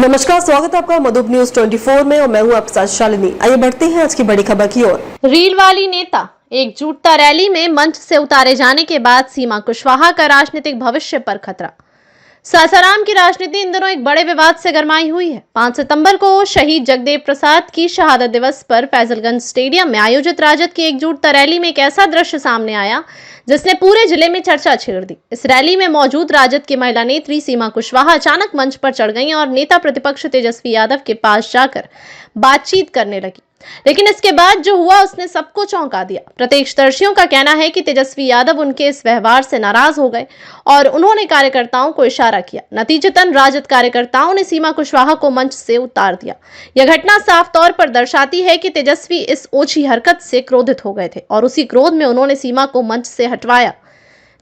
नमस्कार, स्वागत है आपका मधुब न्यूज 24 में और मैं हूं आपके साथ शालिनी। आइए बढ़ते हैं आज की बड़ी खबर की ओर। रील वाली नेता एकजुटता रैली में मंच से उतारे जाने के बाद सीमा कुशवाहा का राजनीतिक भविष्य पर खतरा। सासाराम की राजनीति इन दिनों एक बड़े विवाद से गरमाई हुई है। 5 सितंबर को शहीद जगदेव प्रसाद की शहादत दिवस पर फैजलगंज स्टेडियम में आयोजित राजद की एकजुटता रैली में एक ऐसा दृश्य सामने आया जिसने पूरे जिले में चर्चा छेड़ दी। इस रैली में मौजूद राजद की महिला नेत्री सीमा कुशवाहा अचानक मंच पर चढ़ गईं और नेता प्रतिपक्ष तेजस्वी यादव के पास जाकर बातचीत करने लगी। लेकिन इसके बाद जो हुआ उसने सबको चौंका दिया। प्रत्यक्षदर्शियों का कहना है कि तेजस्वी यादव उनके इस व्यवहार से नाराज हो गए और उन्होंने कार्यकर्ताओं को इशारा किया। नतीजतन राजद कार्यकर्ताओं ने सीमा कुशवाहा को मंच से उतार दिया। यह घटना साफ तौर पर दर्शाती है कि तेजस्वी इस ओछी हरकत से क्रोधित हो गए थे और उसी क्रोध में उन्होंने सीमा को मंच से हटवाया।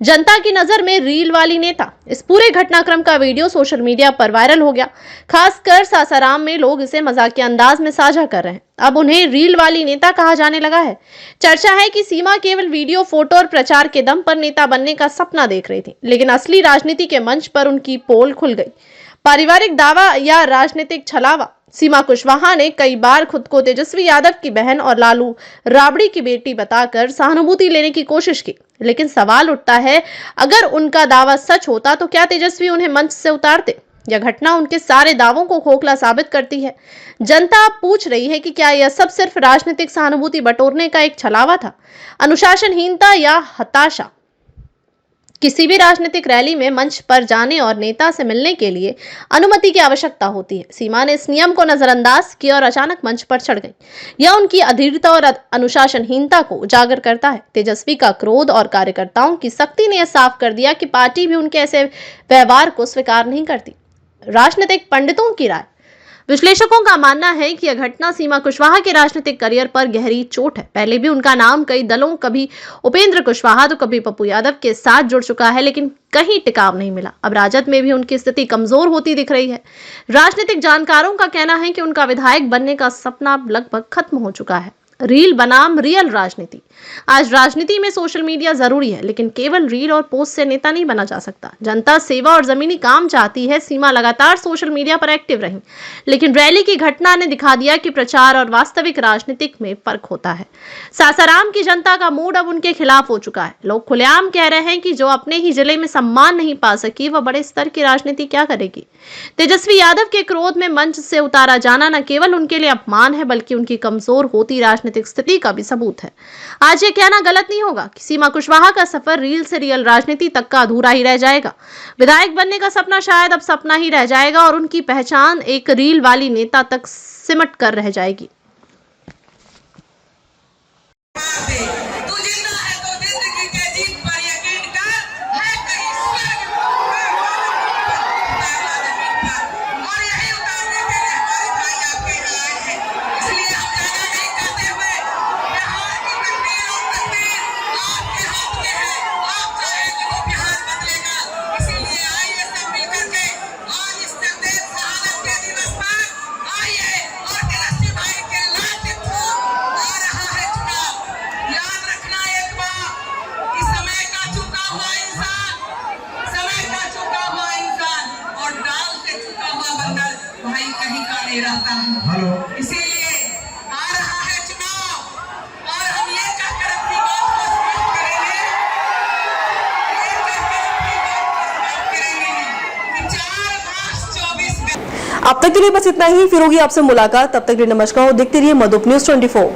जनता की नजर में रील वाली नेता, इस पूरे घटनाक्रम का वीडियो सोशल मीडिया पर वायरल हो गया। खासकर सासाराम में लोग इसे मजाकिया अंदाज में साझा कर रहे हैं। अब उन्हें रील वाली नेता कहा जाने लगा है। चर्चा है कि सीमा केवल वीडियो, फोटो और प्रचार के दम पर नेता बनने का सपना देख रही थी, लेकिन असली राजनीति के मंच पर उनकी पोल खुल गई। पारिवारिक दावा या राजनीतिक छलावा। सीमा कुशवाहा ने कई बार खुद को तेजस्वी यादव की बहन और लालू राबड़ी की बेटी बताकर सहानुभूति लेने की कोशिश की, लेकिन सवाल उठता है, अगर उनका दावा सच होता तो क्या तेजस्वी उन्हें मंच से उतारते? यह घटना उनके सारे दावों को खोखला साबित करती है। जनता अब पूछ रही है कि क्या यह सब सिर्फ राजनीतिक सहानुभूति बटोरने का एक छलावा था? अनुशासनहीनता या हताशा? किसी भी राजनीतिक रैली में मंच पर जाने और नेता से मिलने के लिए अनुमति की आवश्यकता होती है। सीमा ने इस नियम को नजरअंदाज किया और अचानक मंच पर चढ़ गई। यह उनकी अधीरता और अनुशासनहीनता को उजागर करता है। तेजस्वी का क्रोध और कार्यकर्ताओं की सख्ती ने यह साफ कर दिया कि पार्टी भी उनके ऐसे व्यवहार को स्वीकार नहीं करती। राजनीतिक पंडितों की राय। विश्लेषकों का मानना है कि यह घटना सीमा कुशवाहा के राजनीतिक करियर पर गहरी चोट है। पहले भी उनका नाम कई दलों, कभी उपेंद्र कुशवाहा तो कभी पप्पू यादव के साथ जुड़ चुका है, लेकिन कहीं टिकाव नहीं मिला। अब राजद में भी उनकी स्थिति कमजोर होती दिख रही है। राजनीतिक जानकारों का कहना है कि उनका विधायक बनने का सपना लगभग खत्म हो चुका है। रील बनाम रियल राजनीति। आज राजनीति में सोशल मीडिया जरूरी है, लेकिन केवल रील और पोस्ट से नेता नहीं बना जा सकता। जनता सेवा और जमीनी काम चाहती है। सीमा लगातार सोशल मीडिया पर एक्टिव रही, लेकिन रैली की घटना ने दिखा दिया कि प्रचार और वास्तविक राजनीतिक में फर्क होता है। सासाराम की जनता का मूड अब उनके खिलाफ हो चुका है। लोग खुलेआम कह रहे हैं कि जो अपने ही जिले में सम्मान नहीं पा सकी, वह बड़े स्तर की राजनीति क्या करेगी। तेजस्वी यादव के क्रोध में मंच से उतारा जाना न केवल उनके लिए अपमान है, बल्कि उनकी कमजोर होती राजनीतिक स्थिति का भी सबूत है। आज ये कहना गलत नहीं होगा कि सीमा कुशवाहा का सफर रील से रियल राजनीति तक का अधूरा ही रह जाएगा। विधायक बनने का सपना शायद अब सपना ही रह जाएगा और उनकी पहचान एक रील वाली नेता तक सिमट कर रह जाएगी। रहता है, इसीलिए आ रहा है चुनाव और हम ये कहकर अपनी बात को स्पष्ट करेंगे, कि 4 मार्च 24 में। अब तक के लिए बस इतना ही। फिर होगी आपसे मुलाकात। तब तक के लिए नमस्कार और देखते रहिए मधुब न्यूज 24।